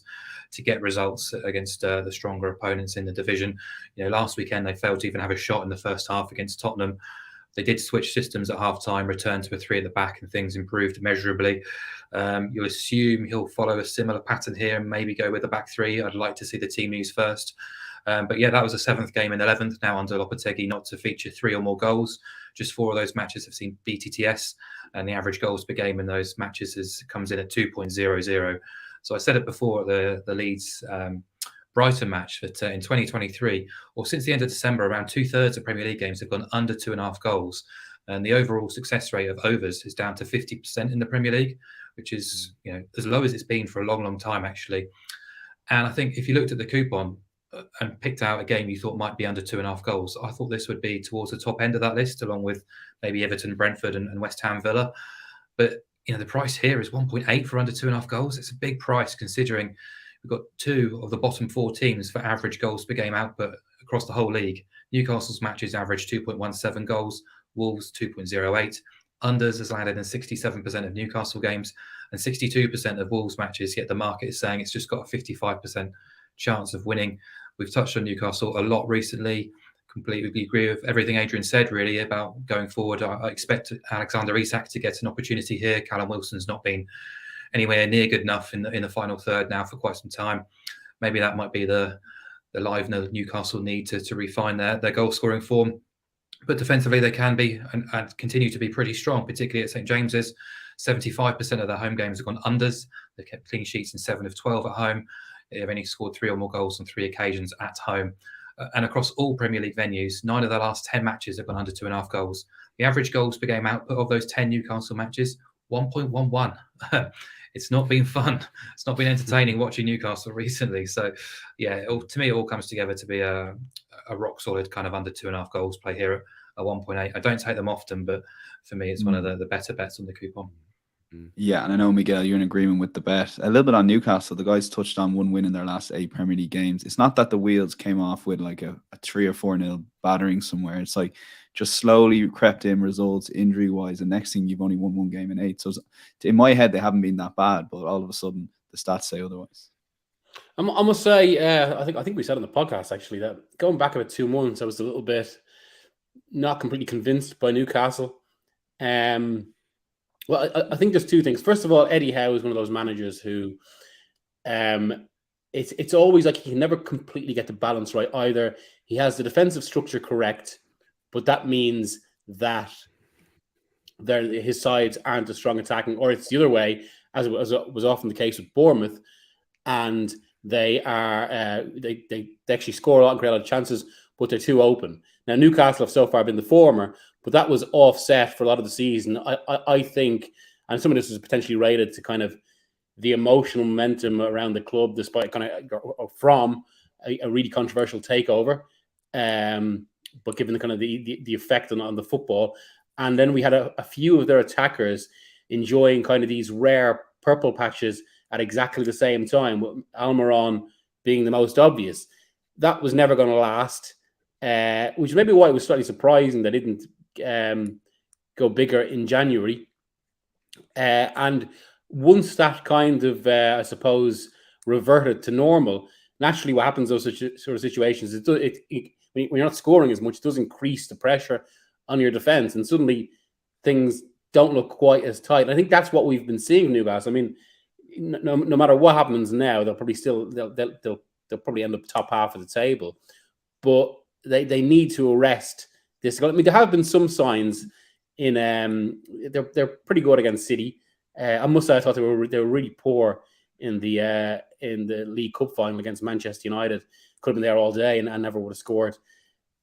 to get results against the stronger opponents in the division? Last weekend, they failed to even have a shot in the first half against Tottenham. They did switch systems at half-time, returned to a 3 at the back, and things improved measurably. You'll assume he'll follow a similar pattern here and maybe go with the back 3. I'd like to see the team news first. But yeah, that was a 7th game in 11th now under Lopetegui not to feature 3 or more goals. Just 4 of those matches have seen BTTS, and the average goals per game in those matches comes in at 2.00. So I said it before at the Leeds Brighton match that in 2023, or since the end of December, around 2/3 of Premier League games have gone under 2.5 goals. And the overall success rate of overs is down to 50% in the Premier League, which is as low as it's been for a long, long time, actually. And I think if you looked at the coupon and picked out a game you thought might be under 2.5 goals, I thought this would be towards the top end of that list, along with maybe Everton, Brentford, and West Ham Villa. But the price here is 1.8 for under 2.5 goals. It's a big price considering we've got 2 of the bottom 4 teams for average goals per game output across the whole league Newcastle's matches average 2.17 goals, Wolves 2.08. Unders has landed in 67% of Newcastle games and 62% of Wolves matches, yet the market is saying it's just got a 55% chance of winning. We've touched on Newcastle a lot recently. Completely agree with everything Adrian said, really, about going forward. I expect Alexander Isak to get an opportunity here. Callum Wilson's not been anywhere near good enough in the final third now for quite some time. Maybe that might be the livener that Newcastle need to refine their goal scoring form. But defensively, they can be and continue to be pretty strong, particularly at St James's. 75% of their home games have gone unders. They've kept clean sheets in 7 of 12 at home. They've only scored 3 or more goals on 3 occasions at home. And across all Premier League venues, 9 of their last 10 matches have gone under 2.5 goals. The average goals per game output of those 10 Newcastle matches, 1.11. It's not been fun. It's not been entertaining watching Newcastle recently. So, yeah, to me, it all comes together to be a rock solid kind of under 2.5 goals play here at 1.8. I don't take them often, but for me, it's one of the better bets on the coupon. Yeah, and I know, Miguel, you're in agreement with the bet. A little bit on Newcastle. The guys touched on 1 win in their last 8 Premier League games. It's not that the wheels came off with like a 3 or 4-0 battering somewhere. It's like just slowly crept in results injury-wise, and next thing you've only won 1 game in 8. So in my head, they haven't been that bad, but all of a sudden the stats say otherwise. I must say, I think we said on the podcast actually that going back about 2 months, I was a little bit not completely convinced by Newcastle. Well, I think there's 2 things. First of all, Eddie Howe is one of those managers who, it's always like he can never completely get the balance right. Either he has the defensive structure correct, but that means that his sides aren't as strong attacking, or it's the other way, as was often the case with Bournemouth, and they actually score a lot and create a lot of chances, but they're too open. Now, Newcastle have so far been the former, but that was offset for a lot of the season. I think, and some of this is potentially related to kind of the emotional momentum around the club, despite kind of from a really controversial takeover, but given the kind of the effect on the football. And then we had a few of their attackers enjoying kind of these rare purple patches at exactly the same time, with Almiron being the most obvious. That was never going to last, which may be why it was slightly surprising they didn't go bigger in January. And once that kind of, I suppose, reverted to normal, naturally what happens in those sort of situations, when you're not scoring as much, it does increase the pressure on your defence, and suddenly things don't look quite as tight. And I think that's what we've been seeing in Newcastle. I mean, no matter what happens now, they'll probably end up top half of the table, but they need to arrest this. I mean, there have been some signs in they're pretty good against City. I must say I thought they were really poor in the League Cup final against Manchester United. Could have been there all day and never would have scored.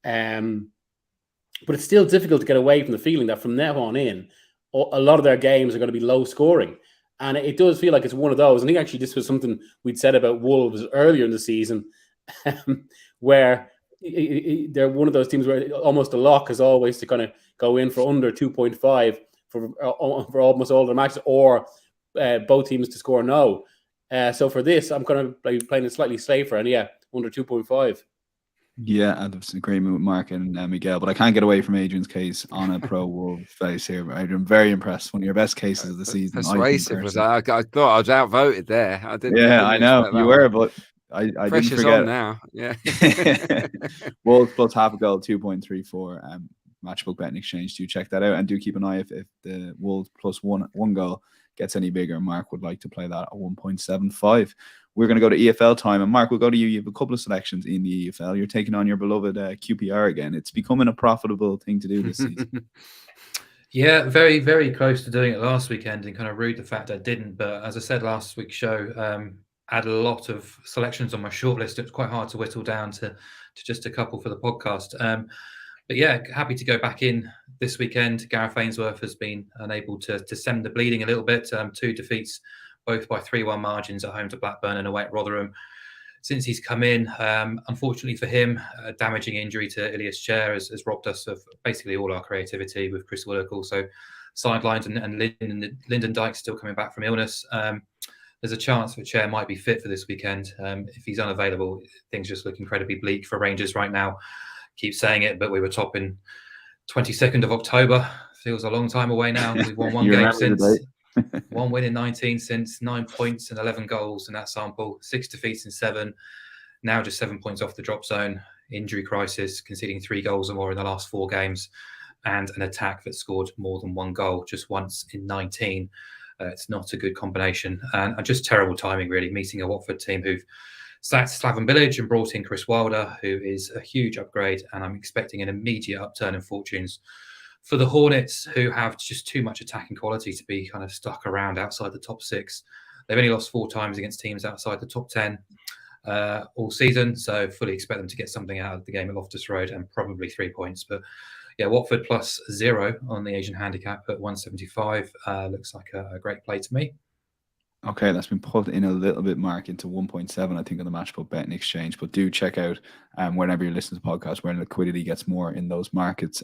But it's still difficult to get away from the feeling that from now on in, a lot of their games are going to be low scoring. And it does feel like it's one of those. I think actually this was something we'd said about Wolves earlier in the season, where they're one of those teams where almost a lock is always to kind of go in for under 2.5 for almost all their matches, or both teams to score no. So for this, I'm going to be playing it slightly safer, and under 2.5. Yeah, I'm in agreement with Mark and Miguel, but I can't get away from Adrian's case on a pro Wolves face here. I'm very impressed. One of your best cases of the season. Persuasive was that? I thought I was outvoted there. I didn't. Yeah, I know you were, but I didn't forget on now. Yeah. Wolves plus half a goal, 2.34. Matchbook betting exchange. Do check that out, and do keep an eye if the Wolves plus one goal gets any bigger. Mark would like to play that at 1.75. We're going to go to EFL time, and Mark, we'll go to you. You have a couple of selections in the EFL. You're taking on your beloved QPR again. It's becoming a profitable thing to do this season. Yeah, very, very close to doing it last weekend, and kind of rude the fact I didn't. But as I said last week's show, I had a lot of selections on my shortlist. It was quite hard to whittle down to just a couple for the podcast. But yeah, happy to go back in this weekend. Gareth Ainsworth has been unable to stem the bleeding a little bit. 2 defeats, both by 3-1 margins at home to Blackburn and away at Rotherham. Since he's come in, unfortunately for him, a damaging injury to Ilias Chair has robbed us of basically all our creativity, with Chris Willock also sidelined and Lyndon Dykes still coming back from illness. There's a chance that Chair might be fit for this weekend. If he's unavailable, things just look incredibly bleak for Rangers right now. keep saying it, but we were top in 22nd of October. Feels a long time away now. We've won one game since. One win in 19 since, 9 points and 11 goals in that sample, 6 defeats in 7. Now just 7 points off the drop zone. Injury crisis, conceding 3 goals or more in the last 4 games, and an attack that scored more than 1 goal just once in 19. It's not a good combination, and just terrible timing, really, meeting a Watford team who've sacked Slaven Bilic and brought in Chris Wilder, who is a huge upgrade, and I'm expecting an immediate upturn in fortunes for the Hornets, who have just too much attacking quality to be kind of stuck around outside the top 6. They've only lost 4 times against teams outside the top 10 all season, so fully expect them to get something out of the game at Loftus Road, and probably 3 points. But yeah, Watford +0 on the Asian handicap at 175 looks like a great play to me. Okay, that's been put in a little bit, Mark, into 1.7, I think, on the Matchbook betting exchange. But do check out whenever you're listening to podcasts where liquidity gets more in those markets.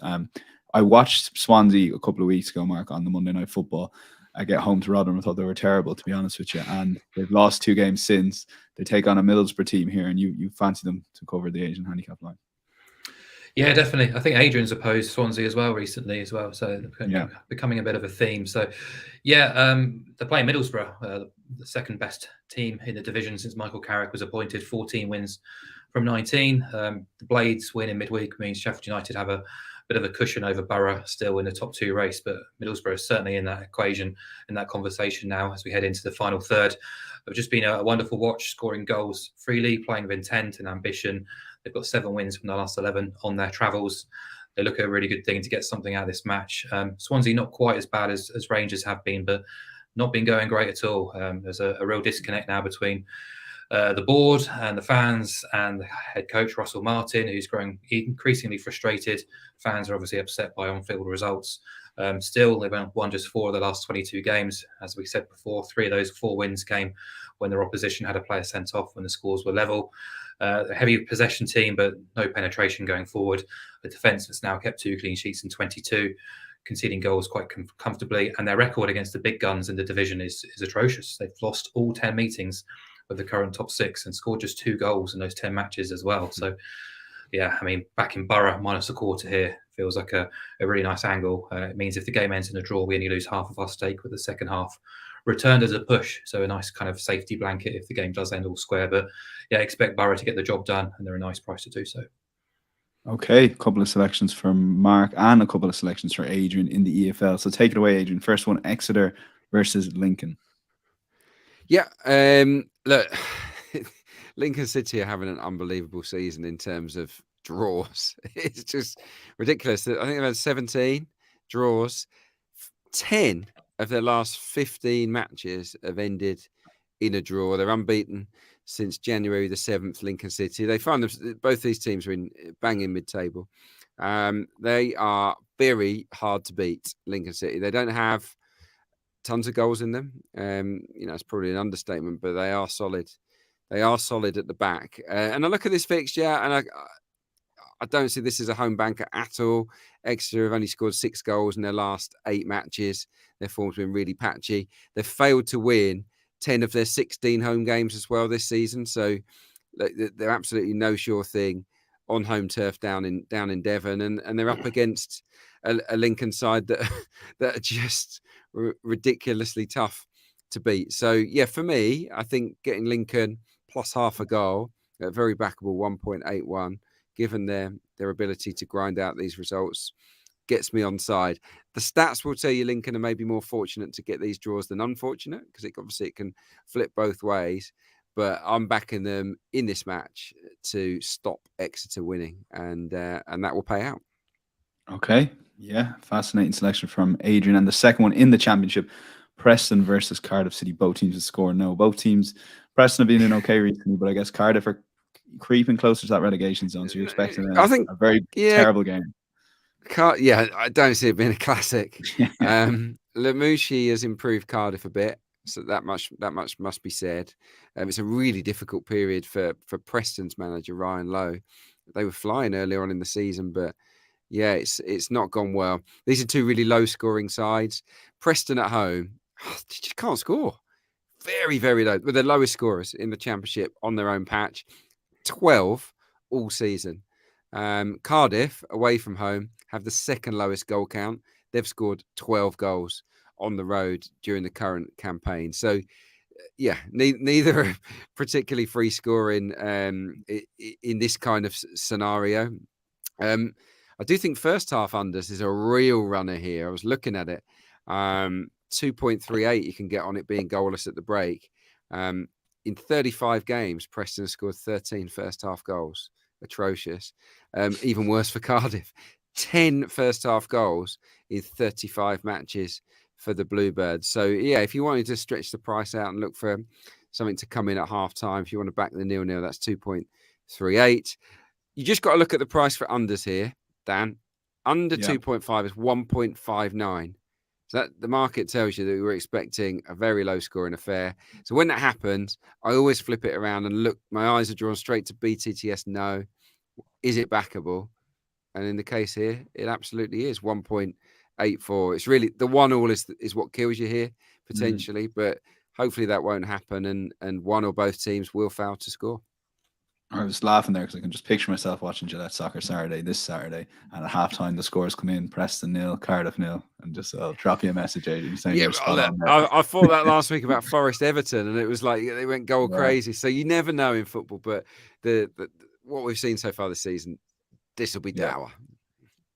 I watched Swansea a couple of weeks ago, Mark, on the Monday Night Football. I get home to Rotherham. I thought they were terrible, to be honest with you. And they've lost 2 games since. They take on a Middlesbrough team here, and you fancy them to cover the Asian handicap line. Yeah, definitely. I think Adrian's opposed Swansea as well recently as well, so becoming a bit of a theme. So, yeah, they're playing Middlesbrough, the second best team in the division since Michael Carrick was appointed. 14 wins from 19. The Blades win in midweek means Sheffield United have a bit of a cushion over Borough, still in the top 2 race, but Middlesbrough is certainly in that equation, in that conversation now as we head into the final third. It's just been a wonderful watch, scoring goals freely, playing with intent and ambition. They've got 7 wins from the last 11 on their travels. They look at a really good thing to get something out of this match. Swansea not quite as bad as Rangers have been, but not been going great at all. There's a real disconnect now between the board and the fans and the head coach, Russell Martin, who's growing increasingly frustrated. Fans are obviously upset by on-field results. Still, they've won just 4 of the last 22 games. As we said before, 3 of those 4 wins came when their opposition had a player sent off when the scores were level. A heavy possession team, but no penetration going forward. The defence has now kept 2 clean sheets in 22, conceding goals quite comfortably. And their record against the big guns in the division is atrocious. They've lost all 10 meetings with the current top 6 and scored just 2 goals in those 10 matches as well. So, yeah, I mean, back in Borough, -1/4 here feels like a really nice angle. It means if the game ends in a draw, we only lose half of our stake, with the second half returned as a push. So a nice kind of safety blanket if the game does end all square. But yeah, expect Borough to get the job done, and they're a nice price to do so. Okay, a couple of selections from Mark and a couple of selections for Adrian in the EFL. So take it away, Adrian. First one, Exeter versus Lincoln. Yeah, look, Lincoln City are having an unbelievable season in terms of draws. It's just ridiculous. I think they've had 17 draws. 10 of their last 15 matches have ended in a draw. They're unbeaten since January the 7th, Lincoln City. They find them, both these teams are in banging mid-table. They are very hard to beat, Lincoln City. They don't have tons of goals in them. It's probably an understatement, but they are solid. They are solid at the back. And I look at this fixture, and I don't see this as a home banker at all. Exeter have only scored 6 goals in their last 8 matches. Their form's been really patchy. They've failed to win 10 of their 16 home games as well this season. So they're absolutely no sure thing on home turf down in Devon. And they're up against a Lincoln side that are just ridiculously tough to beat. So, yeah, for me, I think getting Lincoln plus half a goal at very backable 1.81, given their ability to grind out these results, gets me on side. The stats will tell you Lincoln are maybe more fortunate to get these draws than unfortunate, because it can flip both ways. But I'm backing them in this match to stop Exeter winning, and that will pay out. Okay. Yeah, fascinating selection from Adrian. And the second one in the championship, Preston versus Cardiff City. Both teams have scored no. Both teams, Preston have been in okay recently, but I guess Cardiff are creeping closer to that relegation zone. So you're expecting a very terrible game. I don't see it being a classic. Lamouchi has improved Cardiff a bit, so that much must be said. It's a really difficult period for Preston's manager Ryan Lowe. They were flying earlier on in the season, but yeah, it's not gone well. These are 2 really low scoring sides. Preston at home, they just can't score. Very, very low. With the lowest scorers in the championship on their own patch, 12 all season. Cardiff, away from home, have the second lowest goal count. They've scored 12 goals on the road during the current campaign. So, yeah, neither are particularly free scoring in this kind of scenario. I do think first half unders is a real runner here. I was looking at it. 2.38 you can get on it being goalless at the break. In 35 games, Preston has scored 13 first half goals. Atrocious. Even worse for Cardiff. 10 first half goals in 35 matches for the Bluebirds. So, yeah, if you wanted to stretch the price out and look for something to come in at half time, if you want to back the 0-0, that's 2.38. You just got to look at the price for unders here, Dan. Under 2.5 is 1.59. So that the market tells you that we're expecting a very low scoring affair. So when that happens, I always flip it around and look. My eyes are drawn straight to BTTS. No. Is it backable? And in the case here, it absolutely is 1.84. It's really the 1-1 is what kills you here potentially, but hopefully that won't happen, and one or both teams will fail to score. I was laughing there because I can just picture myself watching Gillette Soccer this Saturday, and at halftime the scores come in: Preston 0, Cardiff 0, and just I'll drop you a message, Adrian, saying you're spot on there. I thought that last week about Forest Everton, and it was like they went goal crazy. So you never know in football, but the what we've seen so far this season, this will be dour.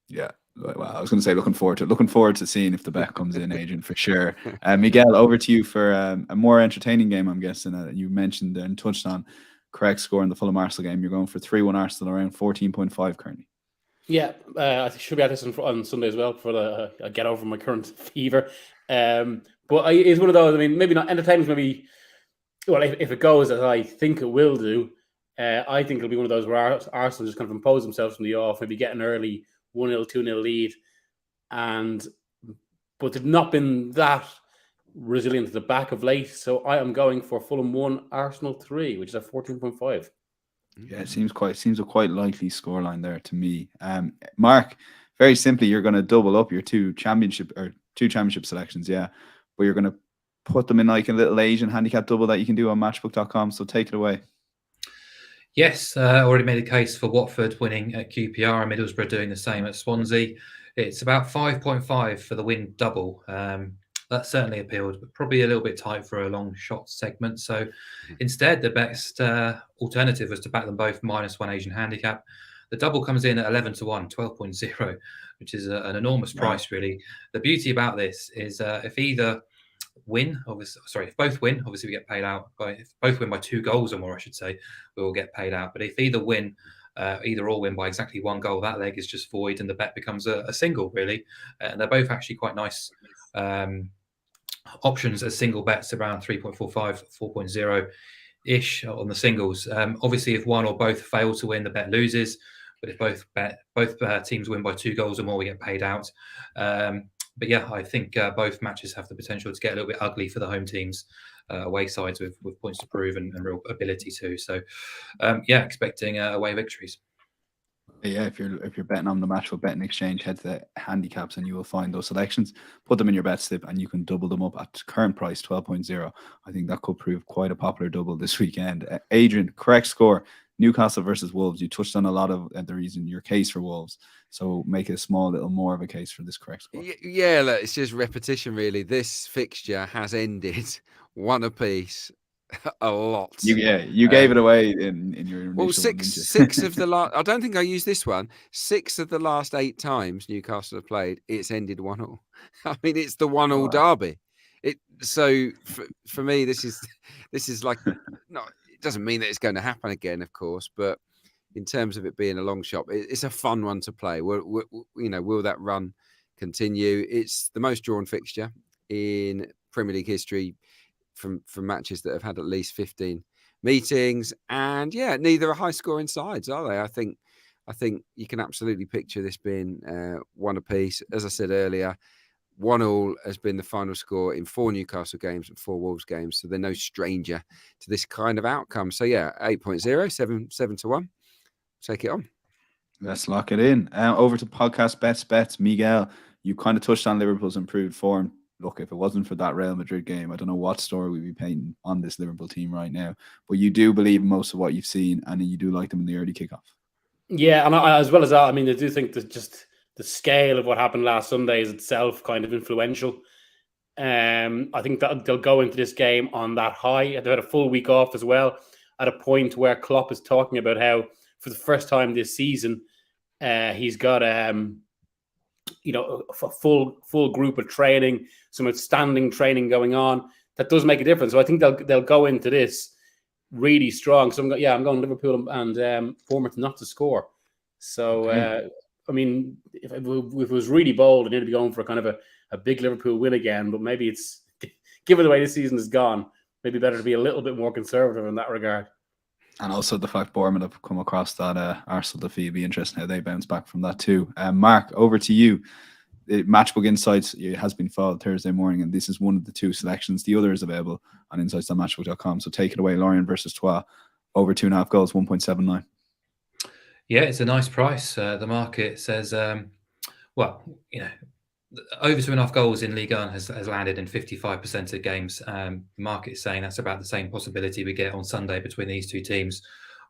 Yeah. Well, I was going to say looking forward to seeing if the bet comes in, Adrian, for sure. Miguel, over to you for a more entertaining game, I'm guessing. You mentioned and touched on correct score in the Fulham Arsenal game. You're going for 3-1 Arsenal, around 14.5 currently. Yeah, I should be at this on Sunday as well for the get over my current fever. But it's one of those. I mean, maybe not entertainment. Maybe, well, if it goes as I think it will do, I think it'll be one of those where Arsenal just kind of impose themselves from the off, maybe get an early 1-0, 2-0 lead, but they've not been that resilient at the back of late. So I am going for Fulham 1, Arsenal 3, which is at 14.5. Yeah, it seems a quite likely scoreline there to me. Mark, very simply, you're going to double up your two championship selections, but you're going to put them in like a little Asian handicap double that you can do on Matchbook.com. So take it away. Yes, already made a case for Watford winning at QPR and Middlesbrough doing the same at Swansea. It's about 5.5 for the win double. That certainly appealed, but probably a little bit tight for a long shot segment. So instead, the best alternative was to back them both -1 Asian handicap. The double comes in at 11-1, 12.0, which is an enormous price, really. The beauty about this is if both win, obviously we get paid out. If both win by 2 goals or more, I should say, we will get paid out. But if either all win by exactly 1 goal, that leg is just void and the bet becomes a single, really. And they're both actually quite nice options as single bets, around 3.45, 4.0-ish on the singles. Obviously, if one or both fail to win, the bet loses. But if both teams win by 2 goals or more, we get paid out. But yeah, I think both matches have the potential to get a little bit ugly for the home teams, away sides with points to prove and real ability too. So, expecting away victories. Yeah, if you're betting on the Matchbook betting exchange, head to the handicaps and you will find those selections. Put them in your bet slip and you can double them up at current price 12.0. I think that could prove quite a popular double this weekend. Adrian, correct score: Newcastle versus Wolves. You touched on a lot of the reason your case for Wolves, so make it a small little more of a case for this correct score. Yeah, look, it's just repetition, really. This fixture has ended 1 apiece a lot. You gave it away in your initial six of the last. I don't think I used this one. 6 of the last 8 times Newcastle have played, it's ended 1-1. I mean, it's the 1-1 derby. So for me, this is like no. It doesn't mean that it's going to happen again, of course, but in terms of it being a long shot, it's a fun one to play. Will that run continue? It's the most drawn fixture in Premier League history from matches that have had at least 15 meetings, and neither are high scoring sides, are they? I think you can absolutely picture this being 1 apiece. As I said earlier, 1-1 has been the final score in 4 Newcastle games and 4 Wolves games, so they're no stranger to this kind of outcome. So 8.0, 7-1. Take it on. Let's lock it in. Over to podcast bets. Miguel, you kind of touched on Liverpool's improved form. Look, if it wasn't for that Real Madrid game, I don't know what story we'd be painting on this Liverpool team right now. But you do believe most of what you've seen, and you do like them in the early kickoff. Yeah, and as well as that, I mean, I do think that just the scale of what happened last Sunday is itself kind of influential. I think that they'll go into this game on that high. They had a full week off as well, at a point where Klopp is talking about how, for the first time this season, he's got a full group of training, some outstanding training going on. That does make a difference. So I think they'll go into this really strong. So I'm going Liverpool and Bournemouth not to score. So I mean, if it was really bold, I need to be going for kind of a big Liverpool win again. But maybe it's, given the way this season has gone, maybe better to be a little bit more conservative in that regard. And also the fact Bournemouth have come across that Arsenal defeat, it'd be interesting how they bounce back from that too. Mark, over to you. Matchbook Insights has been filed Thursday morning, and this is one of the two selections. The other is available on insights.matchbook.com. So take it away, Lorient versus Troyes, over 2.5 goals, 1.79. Yeah, it's a nice price. The market says, over 2.5 goals in Ligue 1 has landed in 55% of games. The market is saying that's about the same possibility we get on Sunday between these two teams.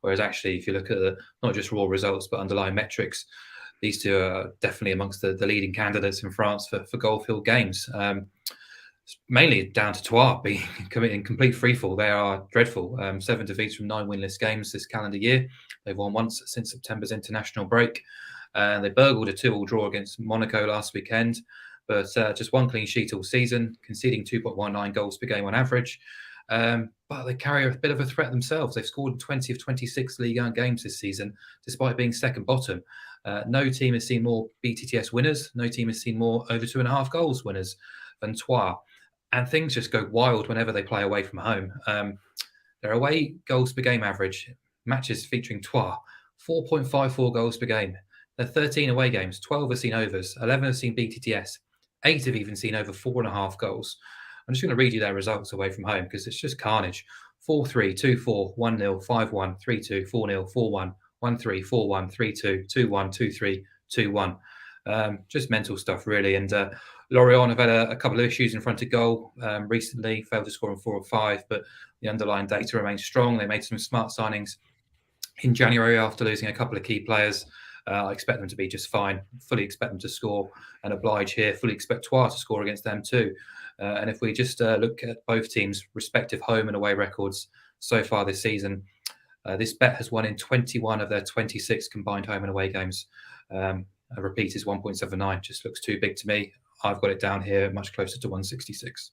Whereas actually, if you look at not just raw results, but underlying metrics, these two are definitely amongst the leading candidates in France for goal-filled games. Mainly down to Troyes being committing complete freefall. They are dreadful. 7 defeats from 9 winless games this calendar year. They've won once since September's international break. They burgled a 2-2 draw against Monaco last weekend, but just 1 clean sheet all season, conceding 2.19 goals per game on average. But they carry a bit of a threat themselves. They've scored in 20 of 26 Ligue 1 games this season, despite being second bottom. No team has seen more BTTS winners. No team has seen more over 2.5 goals winners than Troyes. And things just go wild whenever they play away from home. Their away goals per game average, matches featuring Troyes, 4.54 goals per game. They're 13 away games, 12 have seen overs, 11 have seen BTTS, 8 have even seen over 4.5 goals. I'm just going to read you their results away from home because it's just carnage. 4-3, 2-4, 1-0, 5-1, 3-2, 4-0, 4-1, 1-3, 4-1, 3-2, 2-1, 2-3, 2-1. Just mental stuff, really. And Lorient have had a couple of issues in front of goal recently, failed to score on 4 or 5, but the underlying data remains strong. They made some smart signings in January after losing a couple of key players. I expect them to be just fine. Fully expect them to score and oblige here. Fully expect Troyes to score against them too. And if we just look at both teams' respective home and away records so far this season, this bet has won in 21 of their 26 combined home and away games. A repeat is 1.79. Just looks too big to me. I've got it down here much closer to 166.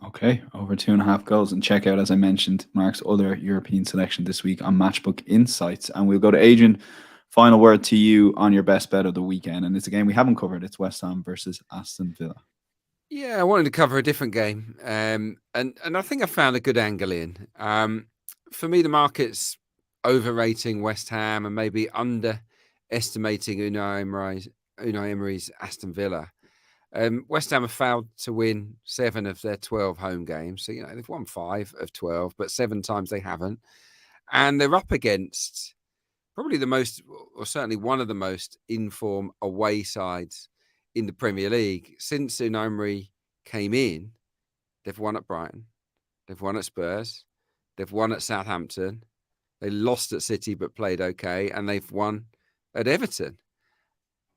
Okay, over 2.5 goals. And check out, as I mentioned, Mark's other European selection this week on Matchbook Insights. And we'll go to Adrian. Final word to you on your best bet of the weekend. And it's a game we haven't covered. It's West Ham versus Aston Villa. Yeah, I wanted to cover a different game. And I think I found a good angle in. For me, the market's overrating West Ham and maybe underestimating Unai Emery's Aston Villa. West Ham have failed to win 7 of their 12 home games. So, they've won 5 of 12, but 7 times they haven't. And they're up against probably the most, or certainly one of the most in-form away sides in the Premier League. Since Unai Emery came in, they've won at Brighton, they've won at Spurs, they've won at Southampton, they lost at City but played okay, and they've won at Everton.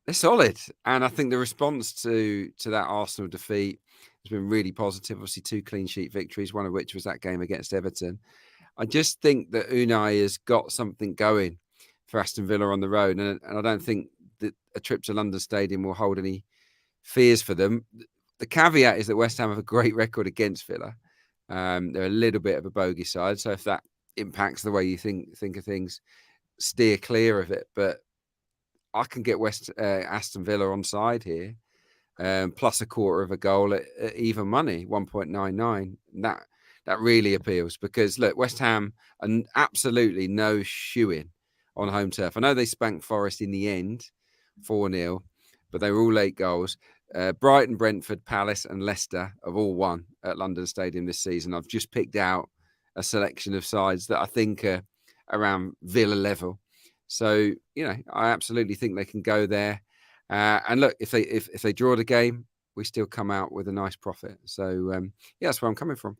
They're solid. And I think the response to that Arsenal defeat has been really positive. Obviously, 2 clean sheet victories, one of which was that game against Everton. I just think that Unai has got something going for Aston Villa on the road. And I don't think that a trip to London Stadium will hold any fears for them. The caveat is that West Ham have a great record against Villa. They're a little bit of a bogey side. So if that impacts the way you think of things, steer clear of it. But I can get Aston Villa on side here, plus a quarter of a goal at even money, 1.99. That really appeals because, look, West Ham are absolutely no shoe-in on home turf. I know they spanked Forest in the end, 4-0, but they were all late goals. Brighton, Brentford, Palace and Leicester have all won at London Stadium this season. I've just picked out a selection of sides that I think are around Villa level. So, I absolutely think they can go there. And look, if they draw the game, we still come out with a nice profit. So, that's where I'm coming from.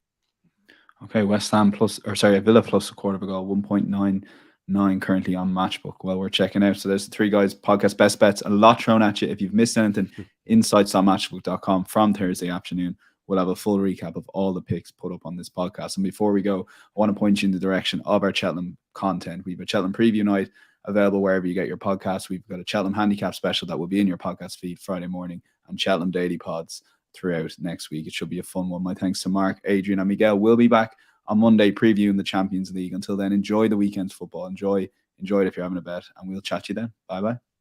Okay, Villa plus a quarter of a goal, 1.99. 9 currently on Matchbook. Well, we're checking out. So there's the 3 guys podcast best bets. A lot thrown at you. If you've missed anything, insights.matchbook.com from Thursday afternoon. We'll have a full recap of all the picks put up on this podcast. And before we go, I want to point you in the direction of our Cheltenham content. We have a Cheltenham preview night available wherever you get your podcasts. We've got a Cheltenham handicap special that will be in your podcast feed Friday morning, and Cheltenham daily pods throughout next week. It should be a fun one. My thanks to Mark, Adrian, and Miguel. We'll be back on Monday previewing the Champions League. Until then, enjoy the weekend's football. Enjoy it if you're having a bet, and we'll chat to you then. Bye-bye.